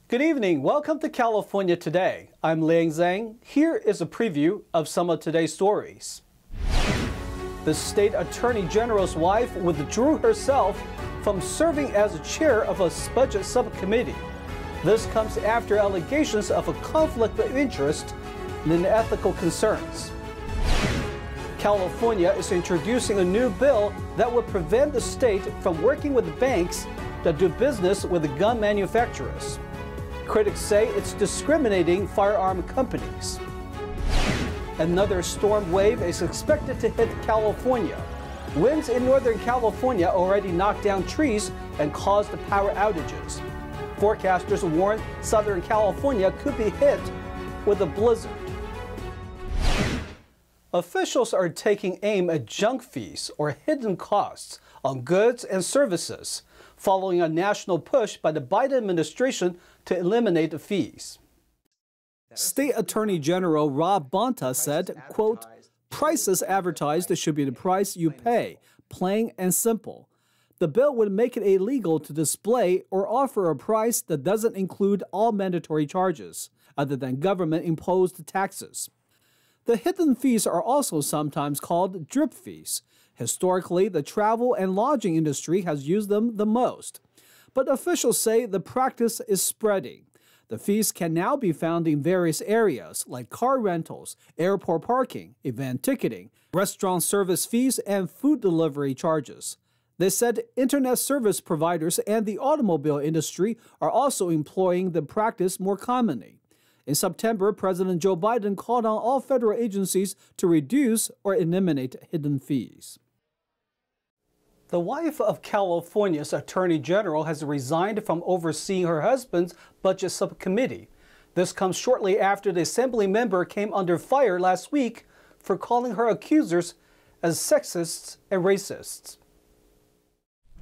Good evening. Welcome to California Today. I'm Liang Zhang. Here is a preview of some of today's stories. The state attorney general's wife withdrew herself from serving as chair of a budget subcommittee. This comes after allegations of a conflict of interest and unethical concerns. California is introducing a new bill that would prevent the state from working with banks that do business with gun manufacturers. Critics say it's discriminating firearm companies. Another storm wave is expected to hit California. Winds in Northern California already knocked down trees and caused power outages. Forecasters warn Southern California could be hit with a blizzard. Officials are taking aim at junk fees or hidden costs on goods and services, following a national push by the Biden administration to eliminate the fees. State Attorney General Rob Bonta said, quote, "Prices advertised should be the price you pay, plain and simple. The bill would make it illegal to display or offer a price that doesn't include all mandatory charges, other than government-imposed taxes." The hidden fees are also sometimes called drip fees. Historically, the travel and lodging industry has used them the most. But officials say the practice is spreading. The fees can now be found in various areas like car rentals, airport parking, event ticketing, restaurant service fees, and food delivery charges. They said internet service providers and the automobile industry are also employing the practice more commonly. In September, President Joe Biden called on all federal agencies to reduce or eliminate hidden fees. The wife of California's Attorney General has resigned from overseeing her husband's budget subcommittee. This comes shortly after the assembly member came under fire last week for calling her accusers as sexists and racists.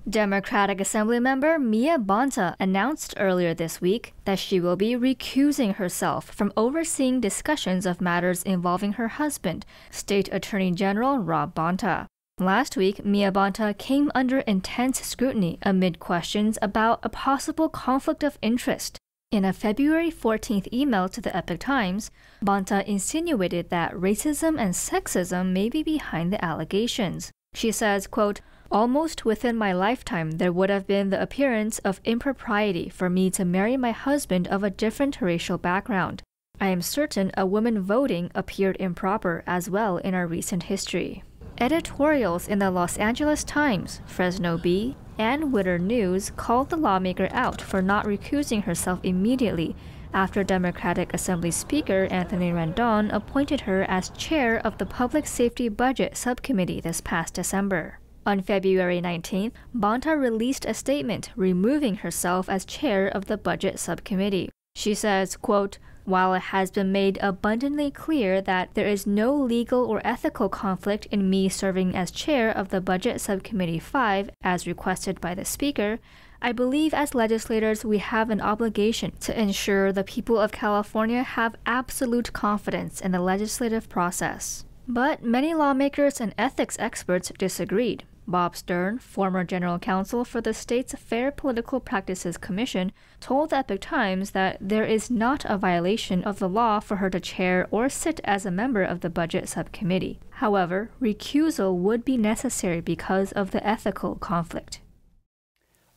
Democratic Assemblymember Mia Bonta announced earlier this week that she will be recusing herself from overseeing discussions of matters involving her husband, State Attorney General Rob Bonta. Last week, Mia Bonta came under intense scrutiny amid questions about a possible conflict of interest. In a February 14th email to the Epoch Times, Bonta insinuated that racism and sexism may be behind the allegations. She says, quote, "Almost within my lifetime, there would have been the appearance of impropriety for me to marry my husband of a different racial background. I am certain a woman voting appeared improper as well in our recent history." Editorials in the Los Angeles Times, Fresno Bee, and Witter News called the lawmaker out for not recusing herself immediately after Democratic Assembly Speaker Anthony Rendon appointed her as chair of the Public Safety Budget Subcommittee this past December. On February 19th, Bonta released a statement removing herself as chair of the Budget Subcommittee. She says, quote, "While it has been made abundantly clear that there is no legal or ethical conflict in me serving as chair of the Budget Subcommittee 5 as requested by the Speaker, I believe as legislators we have an obligation to ensure the people of California have absolute confidence in the legislative process." But many lawmakers and ethics experts disagreed. Bob Stern, former general counsel for the state's Fair Political Practices Commission, told the Epoch Times that there is not a violation of the law for her to chair or sit as a member of the budget subcommittee. However, recusal would be necessary because of the ethical conflict.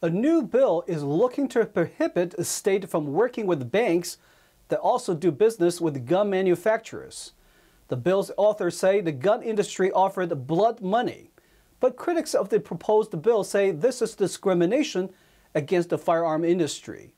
A new bill is looking to prohibit the state from working with banks that also do business with gun manufacturers. The bill's authors say the gun industry offered blood money. But critics of the proposed bill say this is discrimination against the firearm industry.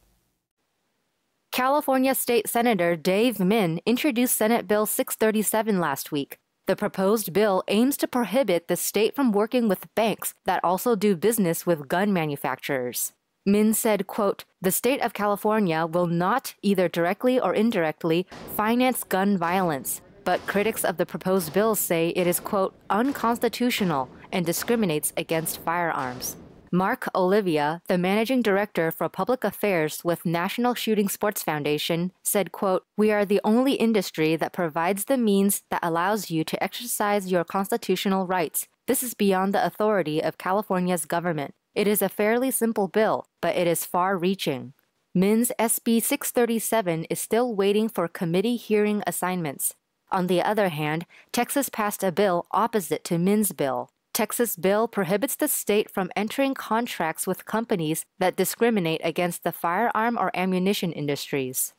California State Senator Dave Min introduced Senate Bill 637 last week. The proposed bill aims to prohibit the state from working with banks that also do business with gun manufacturers. Min said, quote, "The state of California will not, either directly or indirectly, finance gun violence. But critics of the proposed bill say it is, quote, unconstitutional and discriminates against firearms." Mark Olivia, the managing director for public affairs with National Shooting Sports Foundation, said, quote, "We are the only industry that provides the means that allows you to exercise your constitutional rights. This is beyond the authority of California's government. It is a fairly simple bill, but it is far-reaching." Min's SB 637 is still waiting for committee hearing assignments. On the other hand, Texas passed a bill opposite to Min's bill. Texas bill prohibits the state from entering contracts with companies that discriminate against the firearm or ammunition industries.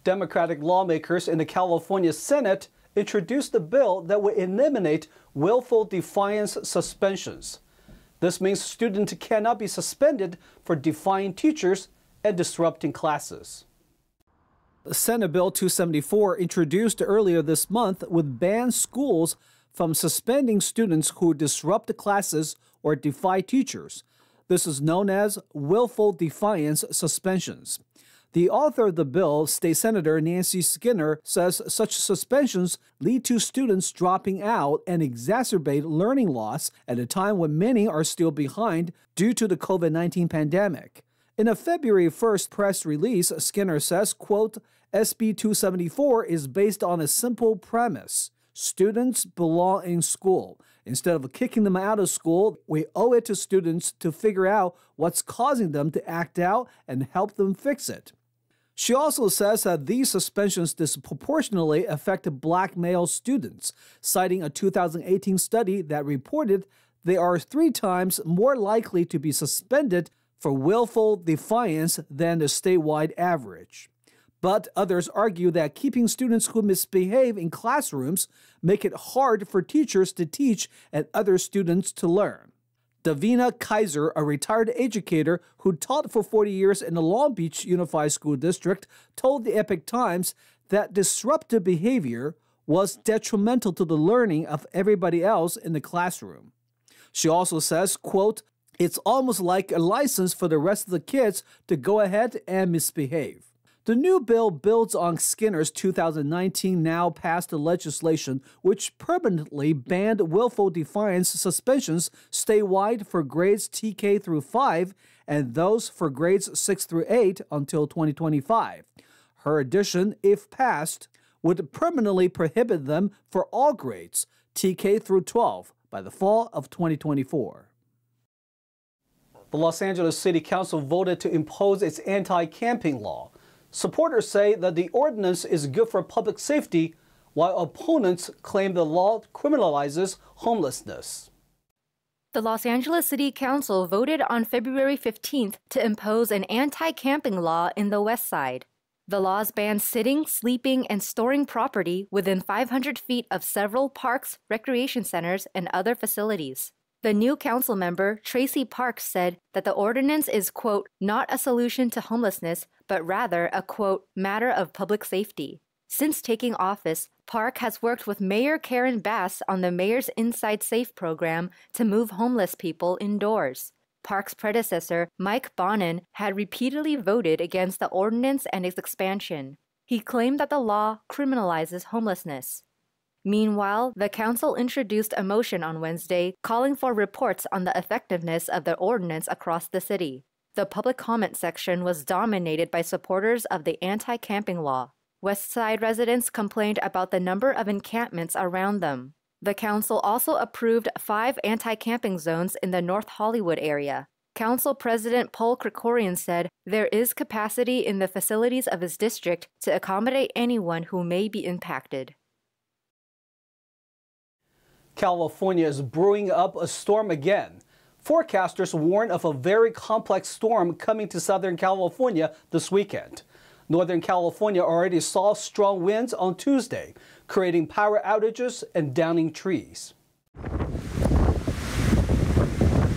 Democratic lawmakers in the California Senate introduced a bill that would eliminate willful defiance suspensions. This means students cannot be suspended for defying teachers and disrupting classes. Senate Bill 274, introduced earlier this month, would ban schools from suspending students who disrupt the classes or defy teachers. This is known as willful defiance suspensions. The author of the bill, State Senator Nancy Skinner, says such suspensions lead to students dropping out and exacerbate learning loss at a time when many are still behind due to the COVID-19 pandemic. In a February 1st press release, Skinner says, quote, SB 274 is based on a simple premise. Students belong in school. Instead of kicking them out of school, we owe it to students to figure out what's causing them to act out and help them fix it. She also says that these suspensions disproportionately affect Black male students, citing a 2018 study that reported they are 3 times more likely to be suspended for willful defiance than the statewide average. But others argue that keeping students who misbehave in classrooms make it hard for teachers to teach and other students to learn. Davina Kaiser, a retired educator who taught for 40 years in the Long Beach Unified School District, told the Epoch Times that disruptive behavior was detrimental to the learning of everybody else in the classroom. She also says, quote, it's almost like a license for the rest of the kids to go ahead and misbehave. The new bill builds on Skinner's 2019 now-passed legislation, which permanently banned willful defiance suspensions statewide for grades TK through 5 and those for grades 6 through 8 until 2025. Her addition, if passed, would permanently prohibit them for all grades, TK through 12, by the fall of 2024. The Los Angeles City Council voted to impose its anti-camping law. Supporters say that the ordinance is good for public safety, while opponents claim the law criminalizes homelessness. The Los Angeles City Council voted on February 15th to impose an anti-camping law in the Westside. The laws ban sitting, sleeping, and storing property within 500 feet of several parks, recreation centers, and other facilities. The new council member, Tracy Parks, said that the ordinance is, quote, not a solution to homelessness, but rather a, quote, matter of public safety. Since taking office, Park has worked with Mayor Karen Bass on the Mayor's Inside Safe program to move homeless people indoors. Park's predecessor, Mike Bonin, had repeatedly voted against the ordinance and its expansion. He claimed that the law criminalizes homelessness. Meanwhile, the council introduced a motion on Wednesday calling for reports on the effectiveness of the ordinance across the city. The public comment section was dominated by supporters of the anti-camping law. Westside residents complained about the number of encampments around them. The council also approved 5 anti-camping zones in the North Hollywood area. Council President Paul Krikorian said there is capacity in the facilities of his district to accommodate anyone who may be impacted. California is brewing up a storm again. Forecasters warn of a very complex storm coming to Southern California this weekend. Northern California already saw strong winds on Tuesday, creating power outages and downing trees.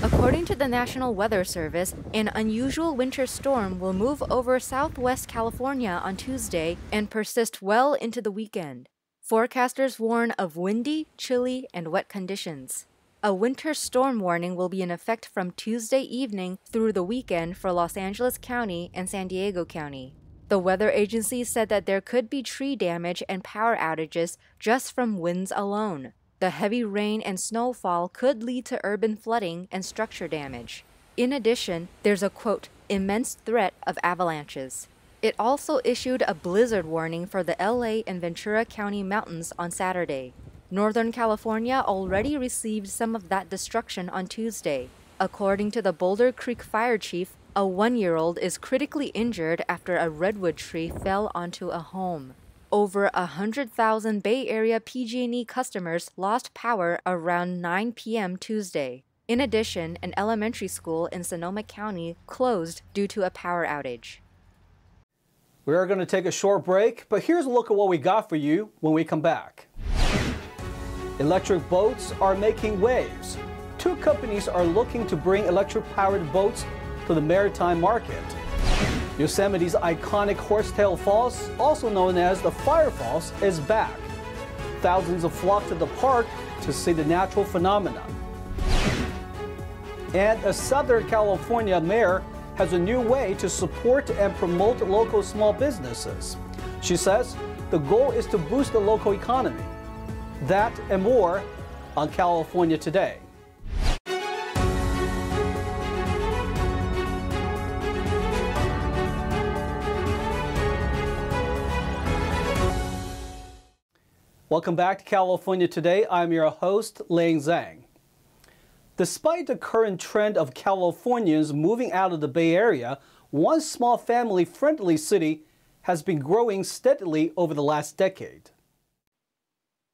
According to the National Weather Service, an unusual winter storm will move over southwest California on Tuesday and persist well into the weekend. Forecasters warn of windy, chilly, and wet conditions. A winter storm warning will be in effect from Tuesday evening through the weekend for Los Angeles County and San Diego County. The weather agency said that there could be tree damage and power outages just from winds alone. The heavy rain and snowfall could lead to urban flooding and structure damage. In addition, there's a, quote, immense threat of avalanches. It also issued a blizzard warning for the LA and Ventura County mountains on Saturday. Northern California already received some of that destruction on Tuesday. According to the Boulder Creek Fire Chief, A 1-year-old is critically injured after a redwood tree fell onto a home. Over 100,000 Bay Area PG&E customers lost power around 9 p.m. Tuesday. In addition, an elementary school in Sonoma County closed due to a power outage. We are going to take a short break, but here's a look at what we got for you when we come back. Electric boats are making waves. 2 companies are looking to bring electric-powered boats to the maritime market. Yosemite's iconic Horsetail Falls, also known as the Firefalls, is back. Thousands have flocked to the park to see the natural phenomenon. And a Southern California mayor has a new way to support and promote local small businesses. She says the goal is to boost the local economy. That and more on California Today. Welcome back to California Today. I'm your host, Ling Zhang. Despite the current trend of Californians moving out of the Bay Area, one small family-friendly city has been growing steadily over the last decade.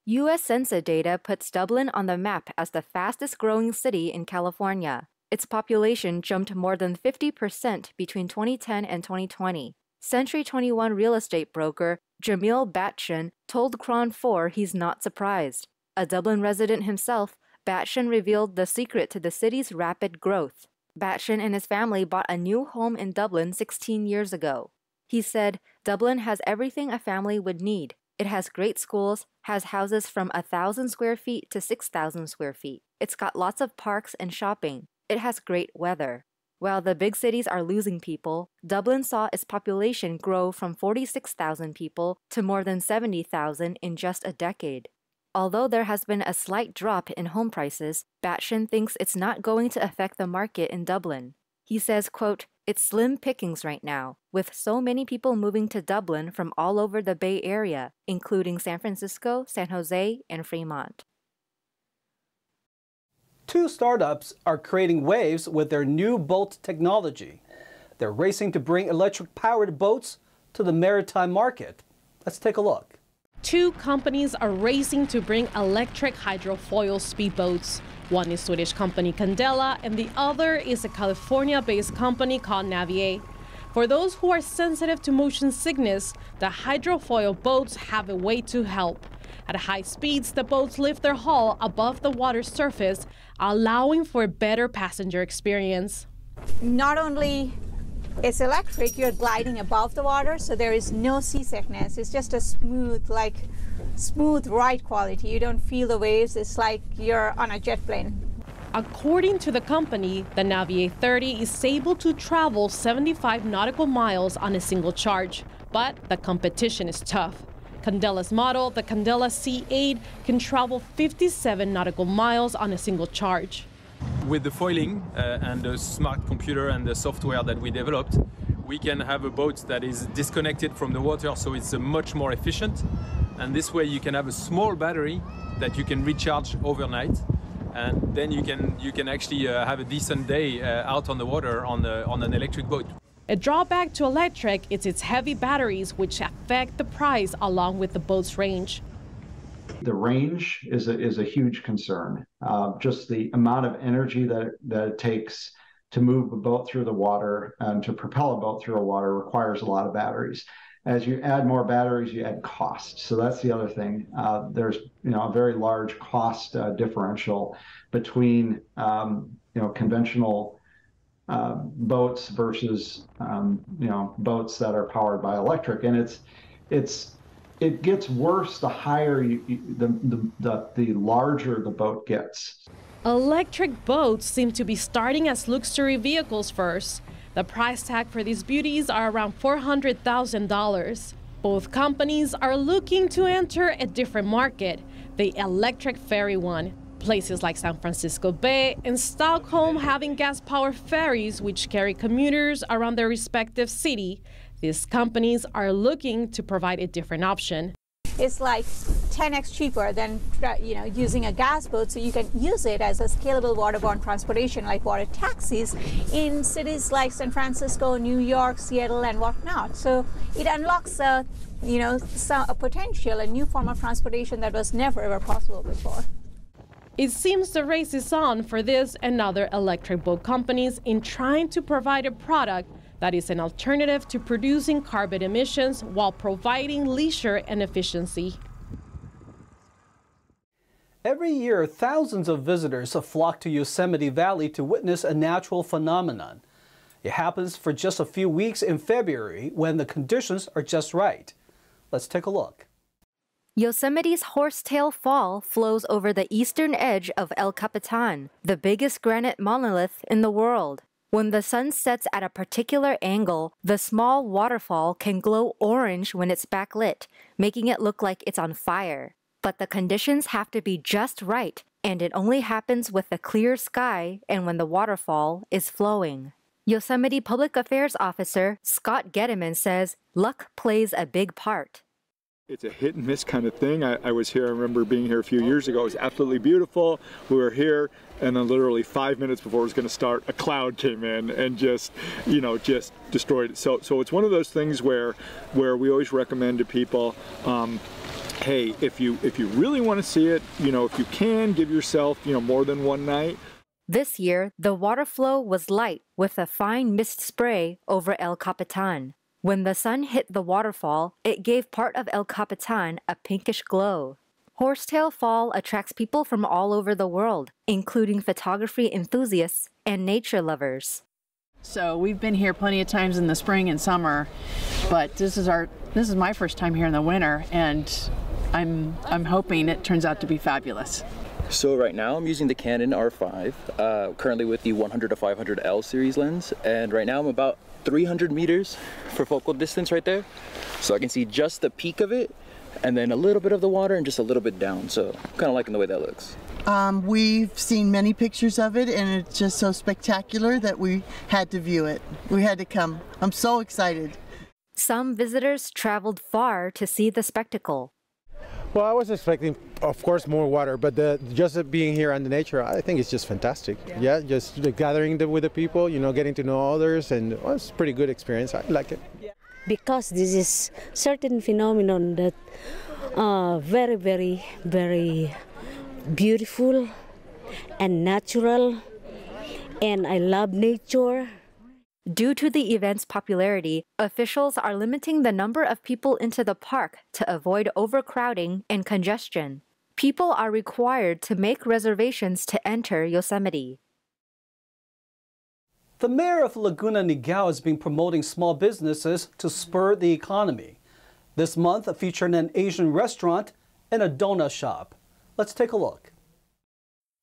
U.S. Census data puts Dublin on the map as the fastest-growing city in California. Its population jumped more than 50% between 2010 and 2020. Century 21 real estate broker Jamil Batchin told Cron 4 he's not surprised. A Dublin resident himself, Batchin revealed the secret to the city's rapid growth. Batchin and his family bought a new home in Dublin 16 years ago. He said, "Dublin has everything a family would need. It has great schools, has houses from 1,000 square feet to 6,000 square feet. It's got lots of parks and shopping. It has great weather." While the big cities are losing people, Dublin saw its population grow from 46,000 people to more than 70,000 in just a decade. Although there has been a slight drop in home prices, Batchin thinks it's not going to affect the market in Dublin. He says, quote, "It's slim pickings right now, with so many people moving to Dublin from all over the Bay Area, including San Francisco, San Jose, and Fremont." 2 startups are creating waves with their new boat technology. They're racing to bring electric-powered boats to the maritime market. Let's take a look. 2 companies are racing to bring electric hydrofoil speedboats. One is Swedish company Candela, and the other is a California-based company called Navier. For those who are sensitive to motion sickness, the hydrofoil boats have a way to help. At high speeds, the boats lift their hull above the water surface, allowing for a better passenger experience. Not only is electric, you're gliding above the water, so there is no seasickness. It's just a smooth ride quality. You don't feel the waves. It's like you're on a jet plane. According to the company, the Navier 30 is able to travel 75 nautical miles on a single charge, but the competition is tough. Candela's model, the Candela C8, can travel 57 nautical miles on a single charge. With the foiling and the smart computer and the software that we developed, we can have a boat that is disconnected from the water, so it's much more efficient. And this way you can have a small battery that you can recharge overnight, and then you can actually have a decent day out on the water on an electric boat. A drawback to electric is its heavy batteries, which affect the price along with the boat's range. The range is a huge concern. Just the amount of energy that it takes to move a boat through the water and to propel a boat through the water requires a lot of batteries. As you add more batteries, you add cost. So that's the other thing. There's a very large cost differential between conventional boats versus boats that are powered by electric, and it gets worse the higher the larger the boat gets. Electric boats seem to be starting as luxury vehicles first. The price tag for these beauties are around $400,000. Both companies are looking to enter a different market, the electric ferry one. Places like San Francisco Bay and Stockholm having gas-powered ferries which carry commuters around their respective city. These companies are looking to provide a different option. It's like 10x cheaper than using a gas boat, so you can use it as a scalable waterborne transportation like water taxis in cities like San Francisco, New York, Seattle, and whatnot. So it unlocks a potential, a new form of transportation that was never ever possible before. It seems the race is on for this and other electric boat companies in trying to provide a product that is an alternative to producing carbon emissions while providing leisure and efficiency. Every year, thousands of visitors flock to Yosemite Valley to witness a natural phenomenon. It happens for just a few weeks in February when the conditions are just right. Let's take a look. Yosemite's Horsetail Falls flows over the eastern edge of El Capitan, the biggest granite monolith in the world. When the sun sets at a particular angle, the small waterfall can glow orange when it's backlit, making it look like it's on fire. But the conditions have to be just right, and it only happens with a clear sky and when the waterfall is flowing. Yosemite Public Affairs Officer Scott Gettiman says luck plays a big part. It's a hit and miss kind of thing. I was here, I remember being here a few years ago. It was absolutely beautiful. We were here, and then literally 5 minutes before it was going to start, a cloud came in and just destroyed it. So it's one of those things where we always recommend to people, hey, if you really want to see it, if you can, give yourself, more than one night. This year, the water flow was light with a fine mist spray over El Capitan. When the sun hit the waterfall, it gave part of El Capitan a pinkish glow. Horsetail Falls attracts people from all over the world, including photography enthusiasts and nature lovers. So we've been here plenty of times in the spring and summer, but this is my first time here in the winter, and I'm hoping it turns out to be fabulous. So right now I'm using the Canon R5, currently with the 100-500L series lens, and right now I'm about 300 meters for focal distance right there. So I can see just the peak of it, and then a little bit of the water and just a little bit down. So I'm kind of liking the way that looks. We've seen many pictures of it, and it's just so spectacular that we had to view it. We had to come. I'm so excited. Some visitors traveled far to see the spectacle. Well, I was expecting, of course, more water, but just being here on the nature, I think it's just fantastic. Yeah, just gathering with the people, getting to know others, and it's a pretty good experience. I like it. Because this is certain phenomenon that very, very, very beautiful and natural, and I love nature. Due to the event's popularity, officials are limiting the number of people into the park to avoid overcrowding and congestion. People are required to make reservations to enter Yosemite. The mayor of Laguna Niguel has been promoting small businesses to spur the economy. This month featured an Asian restaurant and a donut shop. Let's take a look.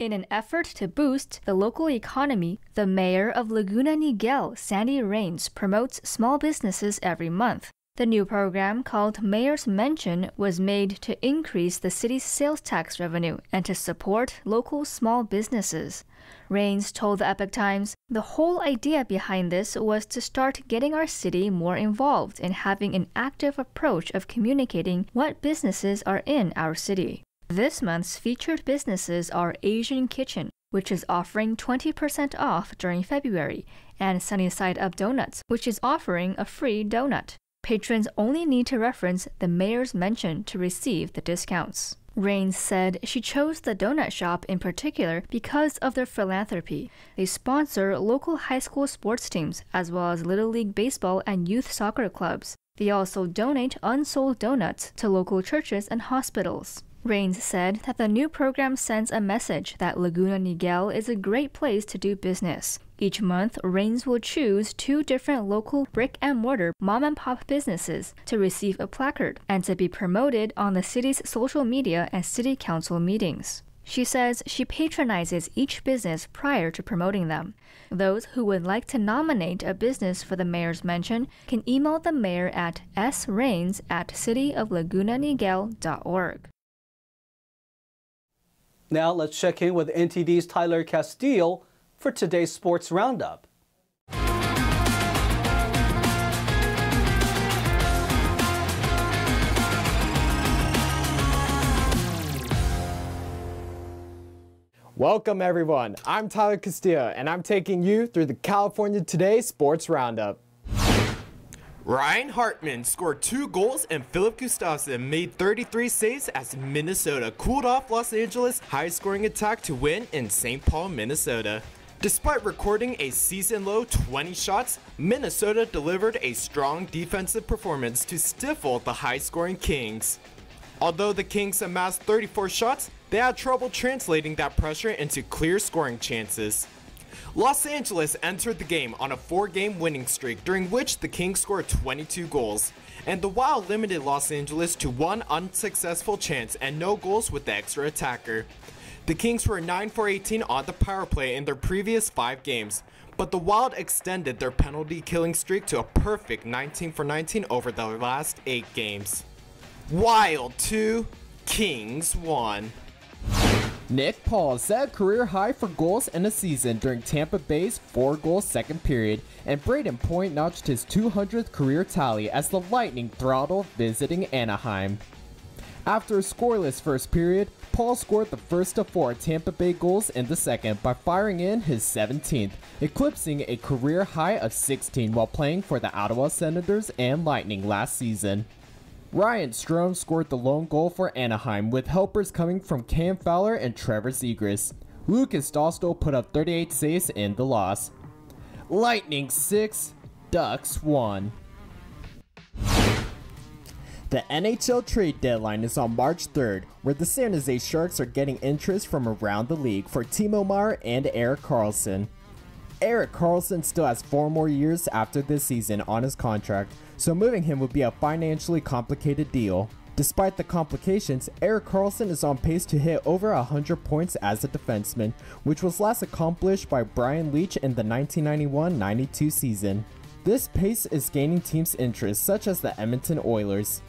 In an effort to boost the local economy, the mayor of Laguna Niguel, Sandy Rains, promotes small businesses every month. The new program, called Mayor's Mention, was made to increase the city's sales tax revenue and to support local small businesses. Rains told the Epoch Times, "The whole idea behind this was to start getting our city more involved in having an active approach of communicating what businesses are in our city." This month's featured businesses are Asian Kitchen, which is offering 20% off during February, and Sunny Side Up Donuts, which is offering a free donut. Patrons only need to reference the mayor's mention to receive the discounts. Rains said she chose the donut shop in particular because of their philanthropy. They sponsor local high school sports teams, as well as Little League Baseball and youth soccer clubs. They also donate unsold donuts to local churches and hospitals. Rains said that the new program sends a message that Laguna Niguel is a great place to do business. Each month, Rains will choose 2 different local brick-and-mortar mom-and-pop businesses to receive a placard and to be promoted on the city's social media and city council meetings. She says she patronizes each business prior to promoting them. Those who would like to nominate a business for the mayor's mention can email the mayor at srains@cityoflagunaniguel.org. Now let's check in with NTD's Tyler Castillo for today's Sports Roundup. Welcome everyone, I'm Tyler Castillo and I'm taking you through the California Today Sports Roundup. Ryan Hartman scored 2 goals and Philip Gustafsson made 33 saves as Minnesota cooled off Los Angeles' high-scoring attack to win in St. Paul, Minnesota. Despite recording a season-low 20 shots, Minnesota delivered a strong defensive performance to stifle the high-scoring Kings. Although the Kings amassed 34 shots, they had trouble translating that pressure into clear scoring chances. Los Angeles entered the game on a 4-game winning streak during which the Kings scored 22 goals, and the Wild limited Los Angeles to 1 unsuccessful chance and no goals with the extra attacker. The Kings were 9-for-18 on the power play in their previous 5 games, but the Wild extended their penalty killing streak to a perfect 19-for-19 over the last 8 games. Wild 2, Kings 1. Nick Paul set a career high for goals in a season during Tampa Bay's 4-goal second period, and Braden Point notched his 200th career tally as the Lightning throttled visiting Anaheim. After a scoreless first period, Paul scored the first of 4 Tampa Bay goals in the second by firing in his 17th, eclipsing a career high of 16 while playing for the Ottawa Senators and Lightning last season. Ryan Strome scored the lone goal for Anaheim, with helpers coming from Cam Fowler and Trevor Zegras. Lucas Dostal put up 38 saves in the loss. Lightning 6, Ducks 1. The NHL trade deadline is on March 3rd, where the San Jose Sharks are getting interest from around the league for Timo Meier and Erik Karlsson. Erik Karlsson still has 4 more years after this season on his contract, so moving him would be a financially complicated deal. Despite the complications, Erik Karlsson is on pace to hit over 100 points as a defenseman, which was last accomplished by Brian Leetch in the 1991-92 season. This pace is gaining teams' interest, such as the Edmonton Oilers.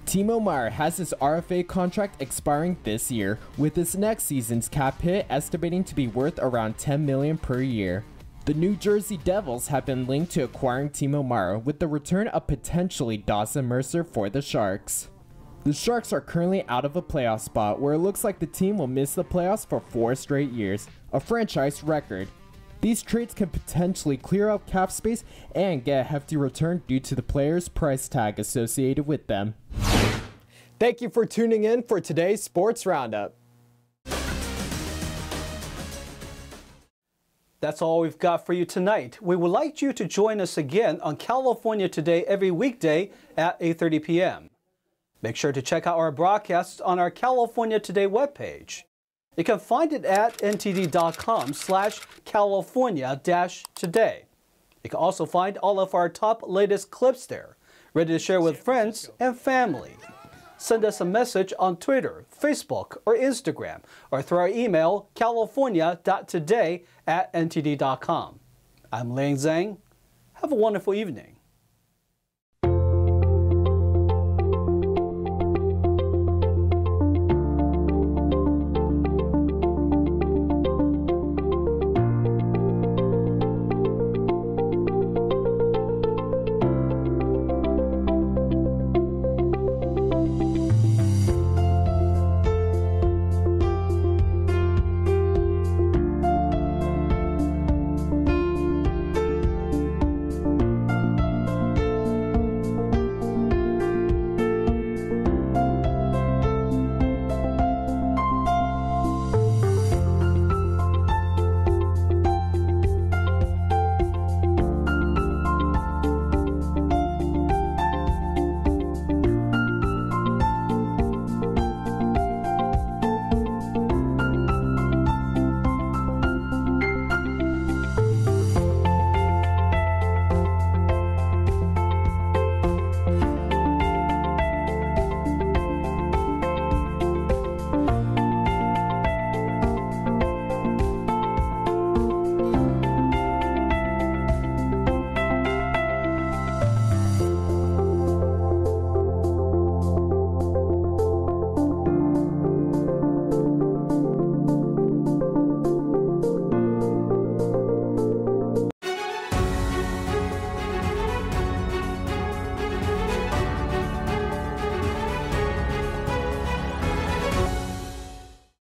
Timo Meier has his RFA contract expiring this year, with his next season's cap hit estimating to be worth around $10 million per year. The New Jersey Devils have been linked to acquiring Timo Meier, with the return of potentially Dawson Mercer for the Sharks. The Sharks are currently out of a playoff spot, where it looks like the team will miss the playoffs for 4 straight years, a franchise record. These trades can potentially clear up cap space and get a hefty return due to the player's price tag associated with them. Thank you for tuning in for today's Sports Roundup. That's all we've got for you tonight. We would like you to join us again on California Today every weekday at 8:30 p.m. Make sure to check out our broadcasts on our California Today webpage. You can find it at ntd.com/California-today. You can also find all of our top latest clips there, ready to share with friends and family. Send us a message on Twitter, Facebook, or Instagram, or through our email, california.today@ntd.com. I'm Lang Zhang. Have a wonderful evening.